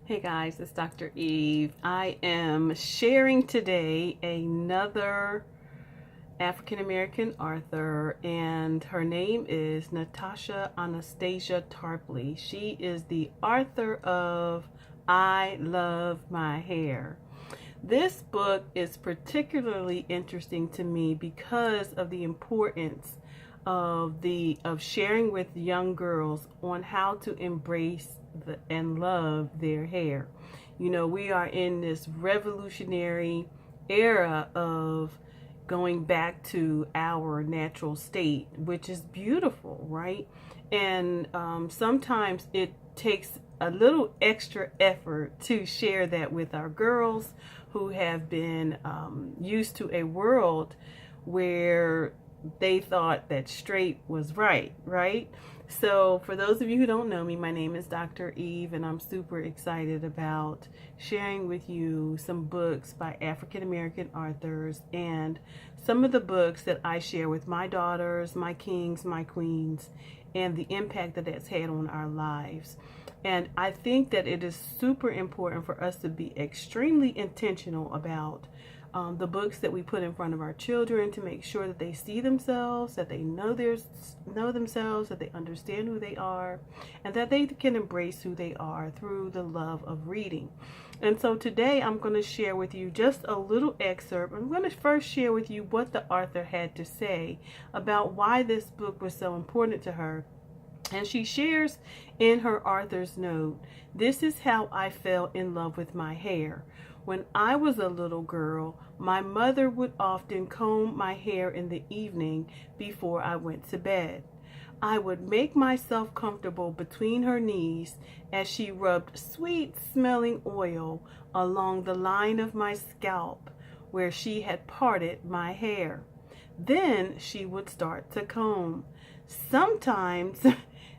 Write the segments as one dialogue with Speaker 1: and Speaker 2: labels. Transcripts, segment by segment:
Speaker 1: Hey guys, it's Dr. Eve. I am sharing today another African American author, and her name is Natasha Anastasia Tarpley. She is the author of I Love My Hair. This book is particularly interesting to me because of the importance of sharing with young girls on how to embrace and love their hair. You know, we are in this revolutionary era of going back to our natural state, which is beautiful, right? And sometimes it takes a little extra effort to share that with our girls who have been used to a world where they thought that straight was right? So for those of you who don't know me, my name is Dr. Eve, and I'm super excited about sharing with you some books by African American authors and some of the books that I share with my daughters, my kings, my queens, and the impact that that's had on our lives. And I think that it is super important for us to be extremely intentional about the books that we put in front of our children, to make sure that they see themselves, that they know themselves, that they understand who they are, and that they can embrace who they are through the love of reading. And so today I'm going to share with you just a little excerpt. I'm going to first share with you what the author had to say about why this book was so important to her. And she shares in her author's note, "This is how I fell in love with my hair. When I was a little girl, my mother would often comb my hair in the evening before I went to bed. I would make myself comfortable between her knees as she rubbed sweet-smelling oil along the line of my scalp where she had parted my hair. Then she would start to comb. Sometimes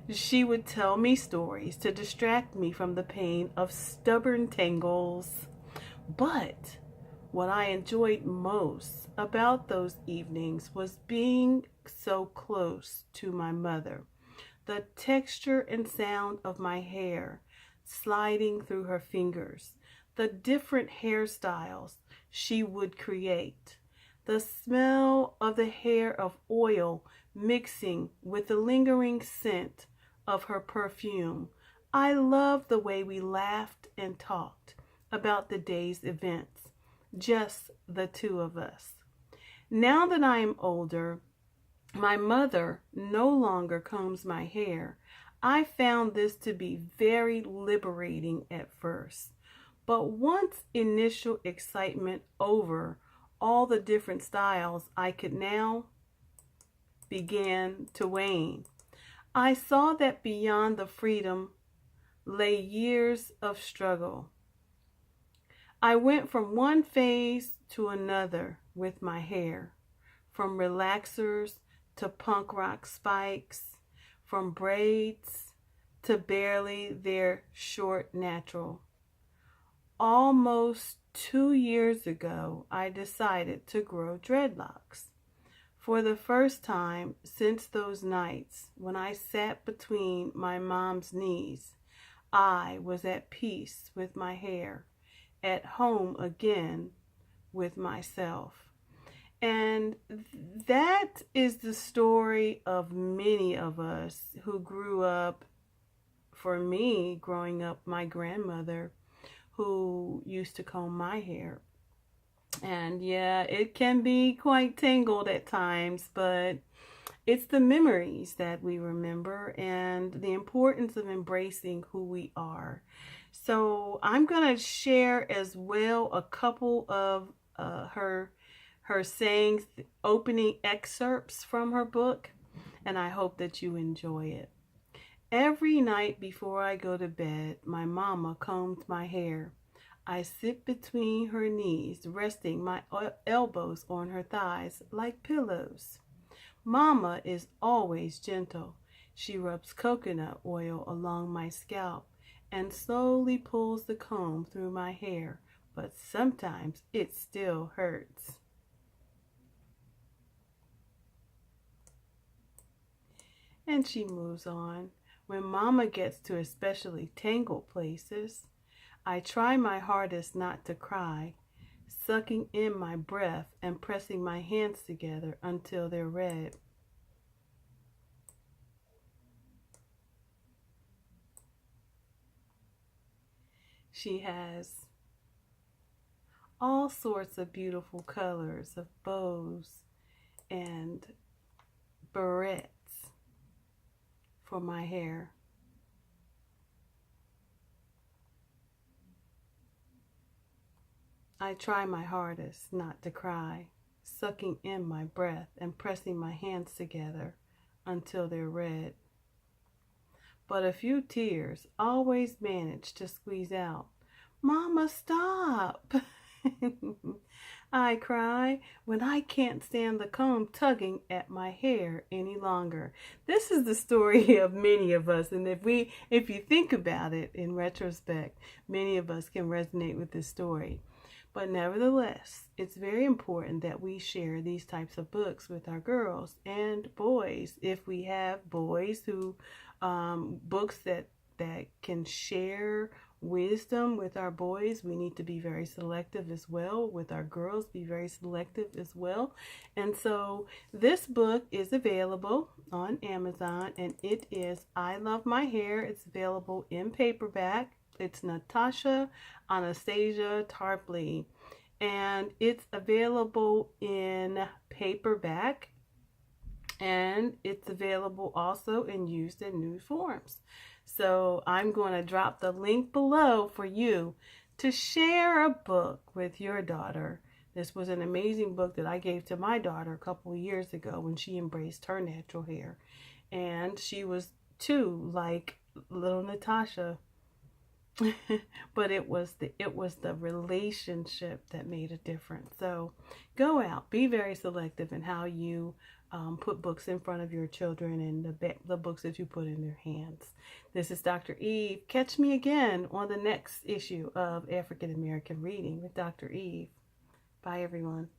Speaker 1: she would tell me stories to distract me from the pain of stubborn tangles. But what I enjoyed most about those evenings was being so close to my mother. The texture and sound of my hair sliding through her fingers, the different hairstyles she would create, the smell of the hair of oil mixing with the lingering scent of her perfume. I loved the way we laughed and talked about the day's events, just the two of us. Now that I am older, my mother no longer combs my hair. I found this to be very liberating at first, but once initial excitement over all the different styles I could now began to wane, I saw that beyond the freedom lay years of struggle. I went from one phase to another with my hair, from relaxers to punk rock spikes, from braids to barely their short natural. Almost 2 years ago, I decided to grow dreadlocks. For the first time since those nights when I sat between my mom's knees, I was at peace with my hair, at home again with myself." And that is the story of many of us who grew up. For me, growing up, my grandmother who used to comb my hair. And yeah, it can be quite tangled at times, but it's the memories that we remember and the importance of embracing who we are. So I'm going to share as well a couple of her sayings, opening excerpts from her book, and I hope that you enjoy it. "Every night before I go to bed, my mama combs my hair. I sit between her knees, resting my elbows on her thighs like pillows. Mama is always gentle. She rubs coconut oil along my scalp and slowly pulls the comb through my hair, but sometimes it still hurts." And she moves on. "When Mama gets to especially tangled places, I try my hardest not to cry, sucking in my breath and pressing my hands together until they're red. She has all sorts of beautiful colors of bows and barrettes for my hair. I try my hardest not to cry, sucking in my breath and pressing my hands together until they're red. But a few tears always manage to squeeze out. Mama, stop! I cry when I can't stand the comb tugging at my hair any longer. This is the story of many of us, and if you think about it in retrospect, many of us can resonate with this story. But nevertheless, it's very important that we share these types of books with our girls and boys. If we have boys who books that can share wisdom with our boys, we need to be very selective as well. With our girls, be very selective as well. And so this book is available on Amazon, and it is I Love My Hair. It's available in paperback. It's Natasha Anastasia Tarpley, and it's available in paperback, and it's available also in used and new forms. So I'm going to drop the link below for you to share a book with your daughter. This was an amazing book that I gave to my daughter a couple of years ago when she embraced her natural hair, and she was too, like little Natasha. But it was the relationship that made a difference. So go out, be very selective in how you put books in front of your children and the books that you put in their hands. This is Dr. Eve. Catch me again on the next issue of African American Reading with Dr. Eve. Bye, everyone.